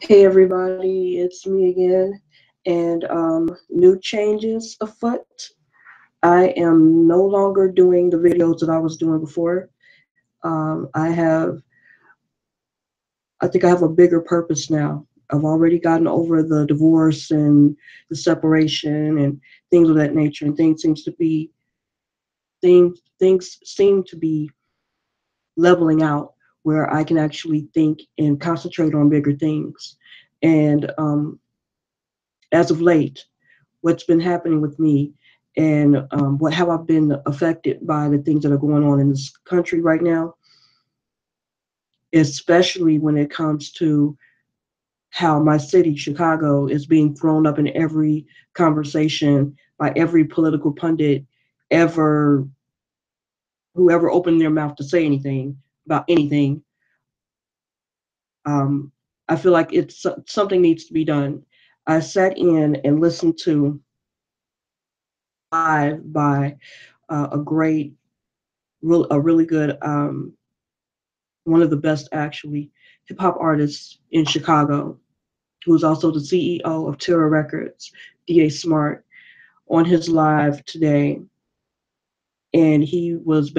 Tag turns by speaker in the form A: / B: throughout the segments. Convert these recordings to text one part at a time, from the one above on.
A: Hey everybody, it's me again, and new changes afoot. I am no longer doing the videos that I was doing before. I think I have a bigger purpose now. I've already gotten over the divorce and the separation and things of that nature, and things seem to be leveling out where I can actually think and concentrate on bigger things. And as of late, what's been happening with me and what how I've been affected by the things that are going on in this country right now, especially when it comes to how my city, Chicago, is being thrown up in every conversation by every political pundit ever whoever opened their mouth to say anything about anything. Um, I feel like it's something needs to be done. I sat in and listened to live by a great a really good, one of the best actually hip hop artists in Chicago, who's also the CEO of ChiRock Records, DA Smart, on his live today. And his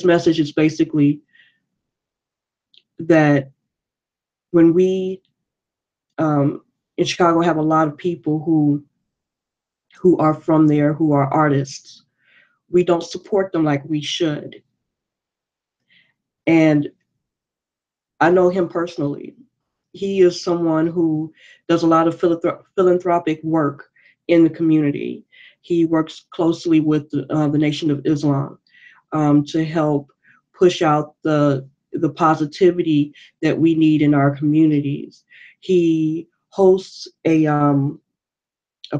A: message is basically that when we in Chicago have a lot of people who are from there, who are artists, we don't support them like we should. And I know him personally. He is someone who does a lot of philanthropic work in the community. He works closely with the Nation of Islam to help push out the positivity that we need in our communities. He hosts a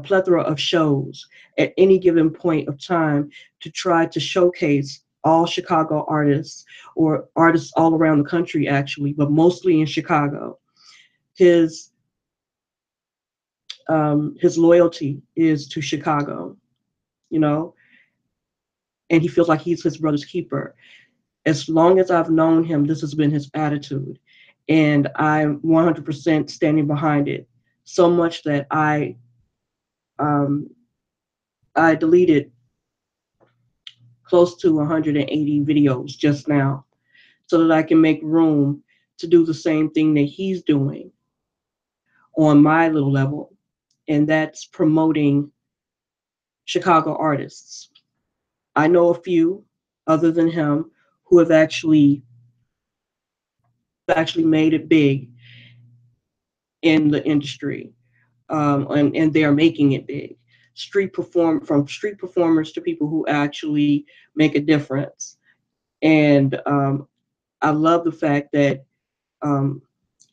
A: plethora of shows at any given point of time to try to showcase all Chicago artists or artists all around the country actually, but mostly in Chicago. His his loyalty is to Chicago, you know, and he feels like he's his brother's keeper. As long as I've known him, this has been his attitude, and I'm 100% standing behind it. So much that um, I deleted close to 180 videos just now, so that I can make room to do the same thing that he's doing on my little level, and that's promoting Chicago artists. I know a few other than him who have actually made it big in the industry, and they are making it big. Street performers to people who actually make a difference, and I love the fact that um,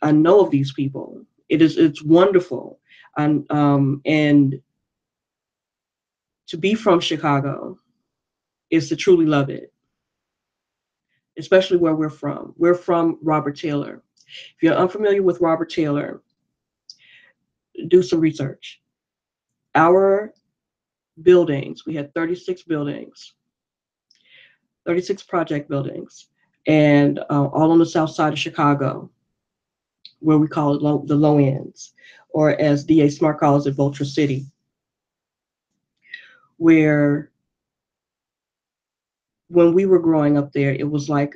A: I know of these people. It's wonderful, and to be from Chicago is to truly love it, especially where we're from. We're from Robert Taylor. If you're unfamiliar with Robert Taylor, do some research. Our buildings, we had 36 buildings, 36 project buildings, and all on the south side of Chicago, where we call it the low ends, or as DA Smart calls it, Vulture City, where when we were growing up there, it was like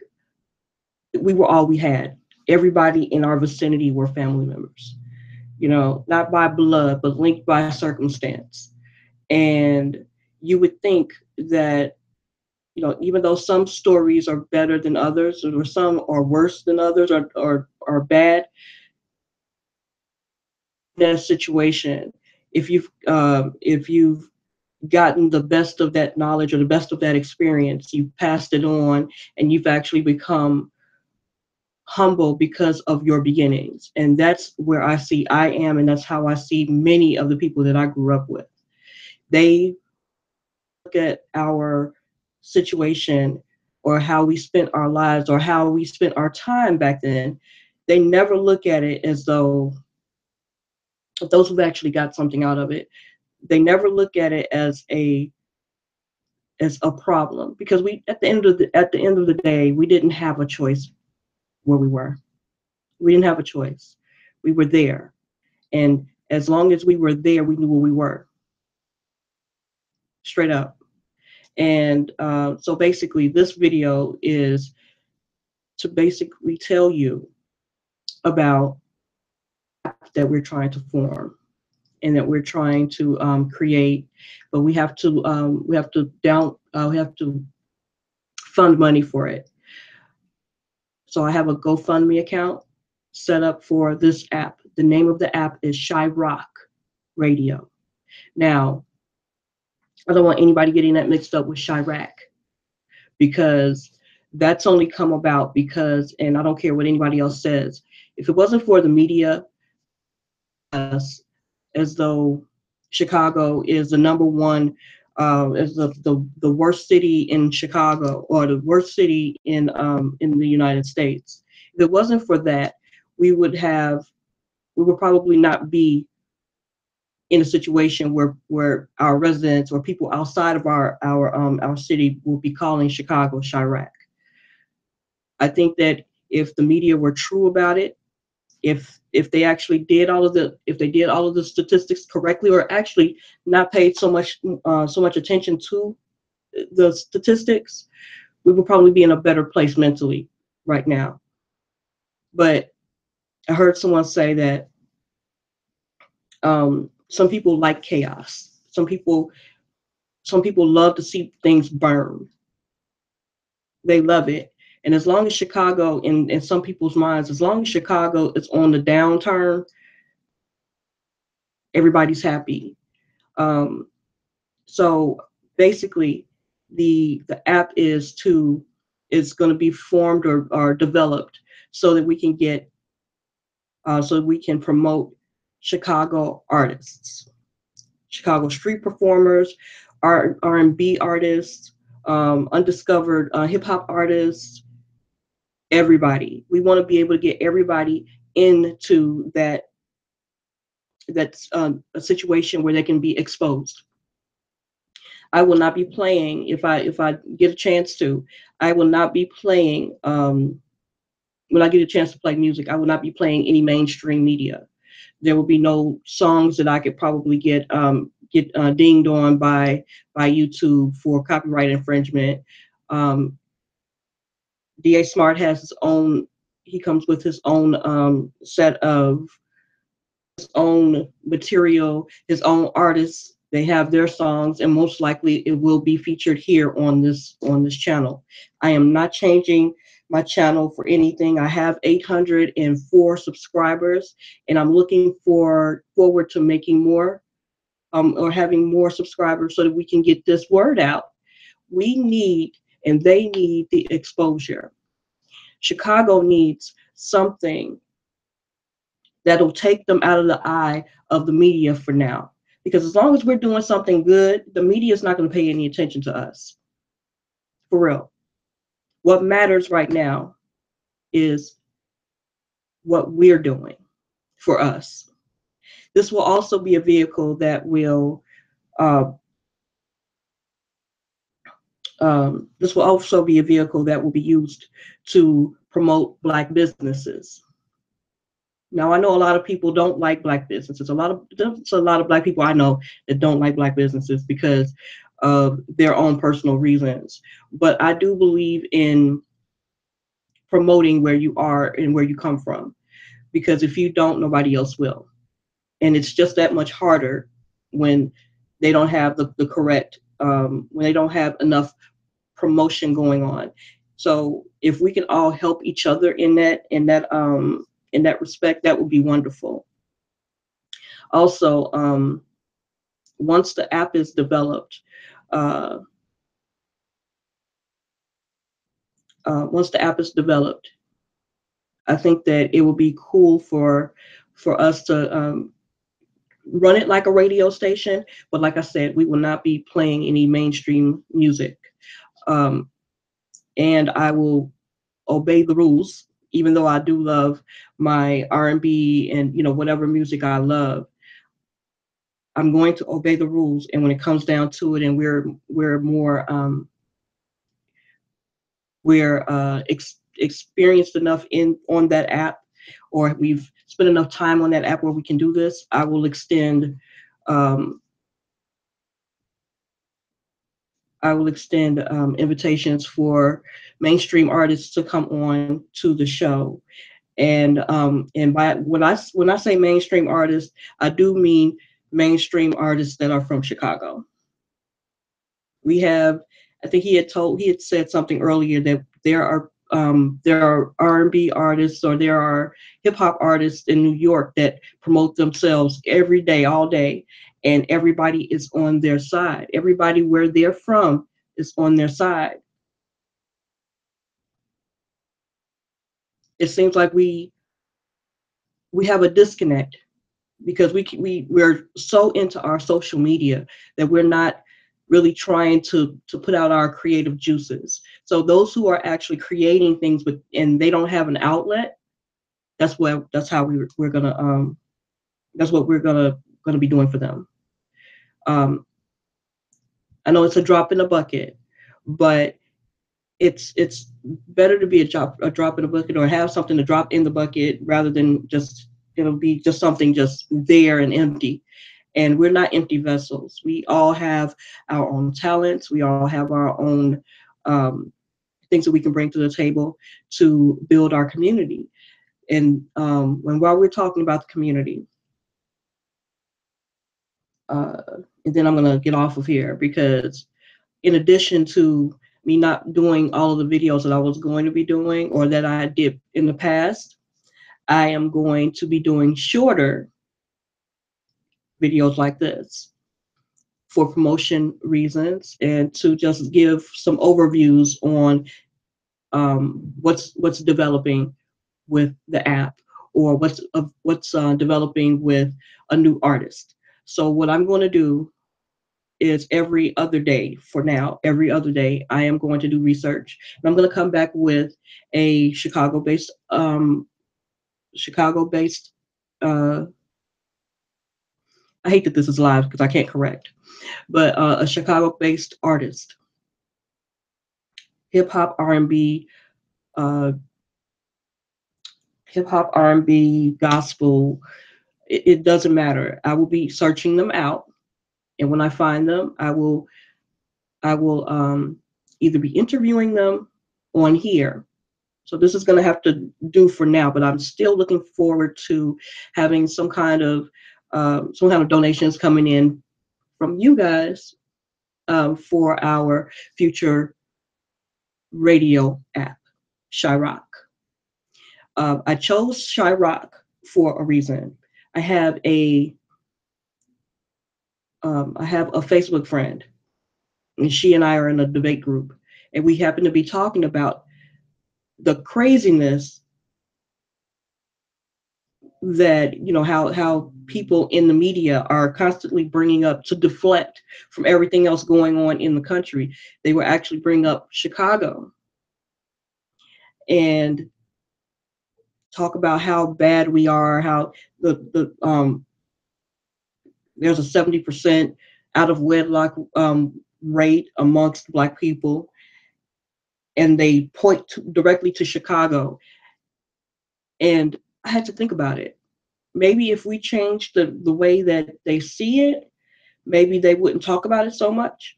A: we were all we had. Everybody in our vicinity were family members, not by blood, but linked by circumstance. And you would think that, even though some stories are better than others, or some are worse than others, or bad, in that situation, if you've gotten the best of that knowledge or the best of that experience, you've passed it on, and you've actually become humble because of your beginnings. And that's where I am, and that's how I see many of the people that I grew up with. They look at our situation or how we spent our lives or how we spent our time back then. They never look at it as though those who've actually got something out of it, they never look at it as a problem, because we at the end of the day, we didn't have a choice where we were. We didn't have a choice. We were there. And as long as we were there, we knew where we were, straight up. And so basically, this video is to basically tell you about that we're trying to form and that we're trying to create, but we have to fund money for it. So I have a GoFundMe account set up for this app. The name of the app is ChiRock Radio. Now, I don't want anybody getting that mixed up with Chirac, because that's only come about because, and I don't care what anybody else says, if it wasn't for the media, us, as though Chicago is the number one, is the worst city in Chicago, or the worst city in the United States. If it wasn't for that, we would have we would probably not be in a situation where our residents or people outside of our city will be calling Chicago Chirac. I think that if the media were true about it, if they actually did all of the if they did all of the statistics correctly, or actually not paid so much attention to the statistics, we would probably be in a better place mentally right now. But I heard someone say that some people like chaos. Some people love to see things burn. They love it. And as long as Chicago, in some people's minds, as long as Chicago is on the downturn, everybody's happy. Um, so basically, the app is going to be formed or developed so that we can get so that we can promote Chicago artists, Chicago street performers, R&B artists, undiscovered hip hop artists, everybody. We want to be able to get everybody into that's a situation where they can be exposed. I will not be playing if I get a chance to. I will not be playing when I get a chance to play music. I will not be playing any mainstream media. There will be no songs that I could probably get dinged on by YouTube for copyright infringement. Um, Da Smart has his own. He comes with his own set of his own material, his own artists. They have their songs, and most likely it will be featured here on this channel. I am not changing my channel for anything. I have 804 subscribers, and I'm looking forward to making more, or having more subscribers so that we can get this word out. We need, and they need, the exposure. Chicago needs something that'll take them out of the eye of the media for now. Because as long as we're doing something good, the media is not going to pay any attention to us. For real. What matters right now is what we're doing for us. This will also be a vehicle that will uh, this will also be a vehicle that will be used to promote Black businesses. Now, I know a lot of people don't like Black businesses. There's a lot of Black people I know that don't like Black businesses because of their own personal reasons. But I do believe in promoting where you are and where you come from, because if you don't, nobody else will. And it's just that much harder when they don't have the correct, when they don't have enough promotion going on. So if we can all help each other in that respect, that would be wonderful. Also, once the app is developed, uh, once the app is developed, I think that it would be cool for us to run it like a radio station. But like I said, we will not be playing any mainstream music, um, and I will obey the rules. Even though I do love my R&B and whatever music I love, I'm going to obey the rules. And when it comes down to it, and we're more we're experienced enough in on that app or we've spent enough time on that app where we can do this, um, I will extend invitations for mainstream artists to come on to the show. And by when I say mainstream artists, I do mean mainstream artists that are from Chicago. We have, I think he had said something earlier that there are R&B artists or there are hip hop artists in New York that promote themselves every day, all day, and everybody is on their side. Everybody where they're from is on their side. It seems like we have a disconnect because we're so into our social media that we're not really trying to put out our creative juices. So those who are actually creating things and they don't have an outlet, that's how we're gonna that's what we're gonna be doing for them. Um, I know it's a drop in the bucket, but it's better to be a drop in the bucket or have something to drop in the bucket rather than just it'll be just something just there and empty. And we're not empty vessels. We all have our own talents. We all have our own um, things that we can bring to the table to build our community. And while we're talking about the community, uh, and then I'm going to get off of here because in addition to me not doing all of the videos that I was going to be doing or that I did in the past, I am going to be doing shorter videos like this for promotion reasons and to just give some overviews on what's developing with the app or what's developing with a new artist. So what I'm going to do is every other day for now, every other day, I am going to do research. And I'm going to come back with a Chicago based, uh, I hate that this is live because I can't correct, but a Chicago based artist, hip hop, R&B, uh, gospel. It doesn't matter. I will be searching them out. And when I find them, I will either be interviewing them on here. So this is going to have to do for now, but I'm still looking forward to having some kind of donations coming in from you guys for our future radio app, ChiRock. I chose ChiRock for a reason. I have a I have a Facebook friend, and she and I are in a debate group, and we happen to be talking about the craziness that how people in the media are constantly bringing up to deflect from everything else going on in the country. They were actually bring up Chicago and talk about how bad we are, how the there's a 70% out of wedlock rate amongst Black people, and they point directly to Chicago. And I had to think about it. Maybe if we change the way that they see it, maybe they wouldn't talk about it so much.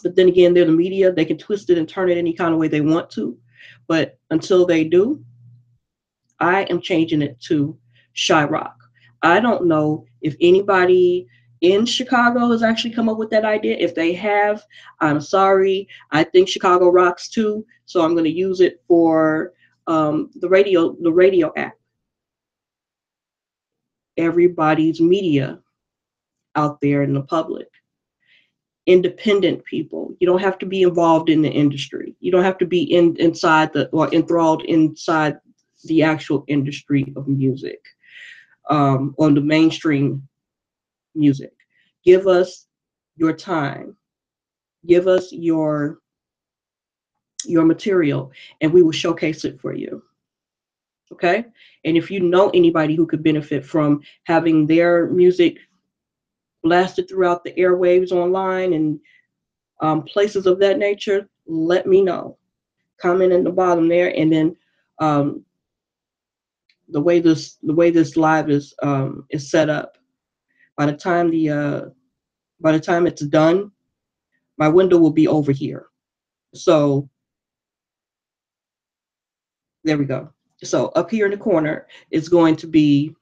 A: But then again, they're the media. They can twist it and turn it any kind of way they want to. But until they do, I am changing it to ChiRock. I don't know if anybody in Chicago has actually come up with that idea. If they have, I'm sorry. I think Chicago rocks too. So I'm going to use it for the radio app. Everybody's media out there in the public. Independent people. You don't have to be involved in the industry. You don't have to be inside or enthralled inside the actual industry of music, on the mainstream music. Give us your time. Give us your material, and we will showcase it for you. Okay? And if you know anybody who could benefit from having their music blasted throughout the airwaves online and places of that nature, let me know. Comment in the bottom there, and then um, the way this live is set up. By the time it's done, my window will be over here. So there we go. So up here in the corner is going to be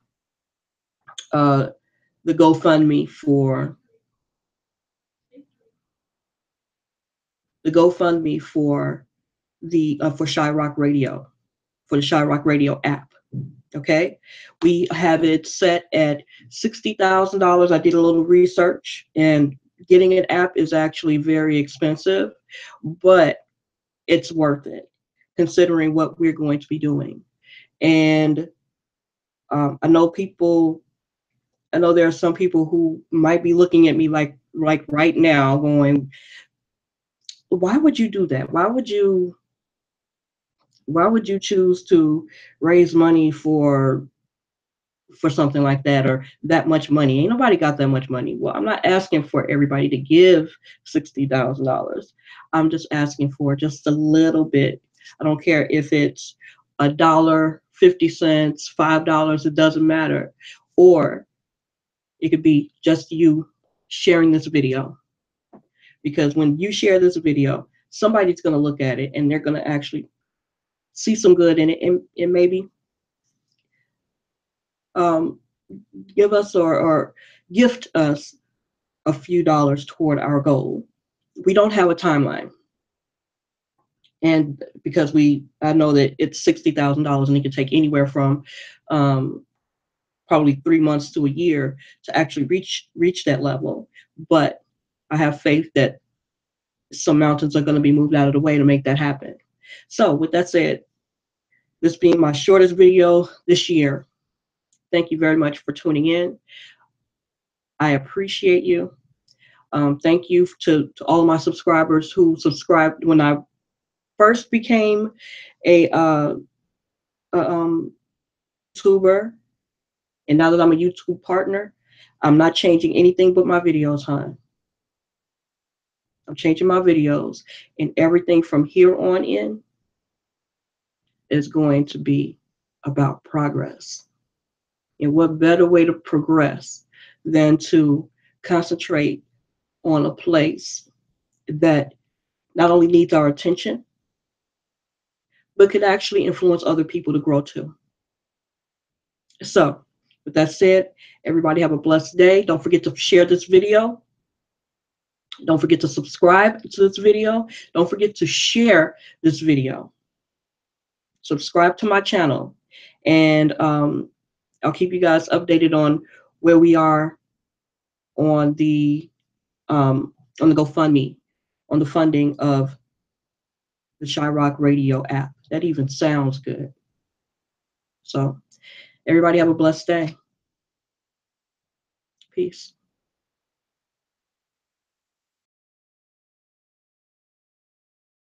A: uh, the GoFundMe for ChiRock Radio, for the ChiRock Radio app. Okay, we have it set at $60,000. I did a little research, and getting an app is actually very expensive, but it's worth it considering what we're going to be doing. And I know people. I know there are some people who might be looking at me like right now, going, "Why would you do that? Why would you choose to raise money for something like that, or that much money? Ain't nobody got that much money." Well, I'm not asking for everybody to give $60,000. I'm just asking for just a little bit. I don't care if it's $1, 50 cents, $5. It doesn't matter. Or it could be just you sharing this video, because when you share this video, somebody's going to look at it and they're going to actually see some good in it, and maybe um, give us or gift us a few dollars toward our goal. We don't have a timeline. And because I know that it's $60,000 and it can take anywhere from um, probably 3 months to a year to actually reach that level. But I have faith that some mountains are going to be moved out of the way to make that happen. So with that said, this being my shortest video this year, thank you very much for tuning in. I appreciate you. Thank you to all of my subscribers who subscribed when I first became a YouTuber, and now that I'm a YouTube partner, I'm not changing anything but my videos, hon. I'm changing my videos, and everything from here on in is going to be about progress. And what better way to progress than to concentrate on a place that not only needs our attention, but could actually influence other people to grow too. So, with that said, everybody have a blessed day. Don't forget to share this video. Don't forget to subscribe to this video. Don't forget to share this video. Subscribe to my channel, and I'll keep you guys updated on where we are on the GoFundMe, on the funding of the ChiRock Radio app. That even sounds good. So everybody have a blessed day. Peace.